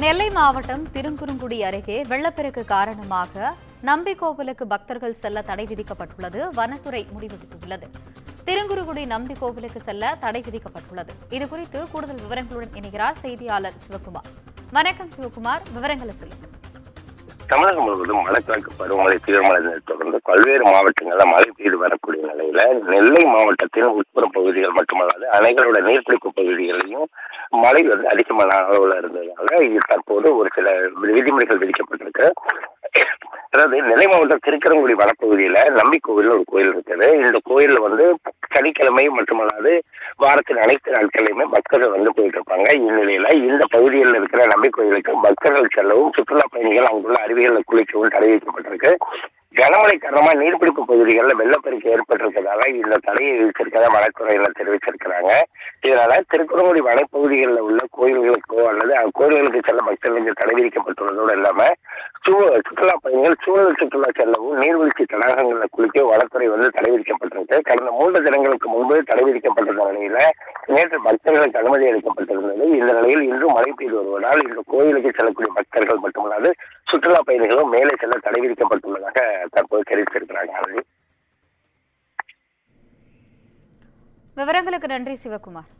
நெல்லை மாவட்டம் திருக்குறுங்குடி அருகே வெள்ளப்பெருக்கு காரணமாக நம்பிக்கோவிலுக்கு பக்தர்கள் செல்ல தடை விதிக்கப்பட்டுள்ளது. வனத்துறை முடிவெடுத்துள்ளது. திருக்குறுங்குடி நம்பி கோவிலுக்கு செல்ல தடை விதிக்கப்பட்டுள்ளது. இதுகுறித்து கூடுதல் விவரங்களுடன் இணைகிறார் செய்தியாளர் சிவகுமார். வணக்கம் சிவகுமார், விவரங்களை சொல்லுங்கள். தமிழகம் முழுவதும் வடகிழக்கு பருவமழை தீவிரமடைந்ததை தொடர்ந்து பல்வேறு மாவட்டங்களில் மழை பெய்து வரக்கூடிய நிலையில நெல்லை மாவட்டத்தின் உட்புற பகுதிகள் மட்டுமல்லாது அணைகளோட நீர்பிடிப்பு பகுதிகளிலும் மழை அதிகமான அளவில் இருந்ததுனால தற்போது ஒரு சில விதிமுறைகள் விதிக்கப்பட்டிருக்கு. அதாவது நெல்லை மாவட்டம் திருக்குறுங்குடி வனப்பகுதியில நம்பிக்கோவில் ஒரு கோயில் இருக்குது. இந்த கோயில்ல சனிக்கிழமை மட்டுமல்லாது வாரத்தின் அனைத்து நாட்களையுமே பக்தர்கள் போயிட்டு இருப்பாங்க. இந்நிலையில இந்த பகுதியில் இருக்கிற நம்பிக்கோயிலுக்கு பக்தர்கள் செல்லவும் சுற்றுலா பயணிகள் அங்குள்ள அருவிகளில் குளிக்கவும் தடை வைக்கப்பட்டிருக்கு. கனமழை காரணமா நீர்பிடிப்பு பகுதிகளில் வெள்ளப்பெருக்கு ஏற்பட்டிருக்கிறதால இந்த தடையை விதிச்சிருக்கதா வனத்துறையினர் தெரிவிச்சிருக்கிறாங்க. இதனால திருக்குறங்குடி வனப்பகுதிகளில் உள்ள கோயில்களுக்கோ அல்லது கோயில்களுக்கு செல்ல பக்தர்களுக்கு தடை விதிக்கப்பட்டுள்ளதோடு இல்லாம சுற்றுலா பயணிகள் சூழல் சுற்றுலா செல்லவும் நீர்வீழ்ச்சி தடாகங்களில் குளிக்க வனத்துறை தடை விதிக்கப்பட்டிருக்கு. கடந்த 3 தினங்களுக்கு முன்பு தடை விதிக்கப்பட்டிருந்த நிலையில நேற்று பக்தர்களுக்கு அனுமதி அளிக்கப்பட்டிருந்தது. இந்த நிலையில் இன்றும் மழை பெய்து வருவதால் இந்த கோயிலுக்கு செல்லக்கூடிய பக்தர்கள் மட்டுமல்லாது சுற்றுலா பயணிகளும் மேலே செல்ல தடை விதிக்கப்பட்டுள்ளதாக தற்போது தெரிவித்திருக்கிறாங்க. விவரங்களுக்கு நன்றி சிவகுமார்.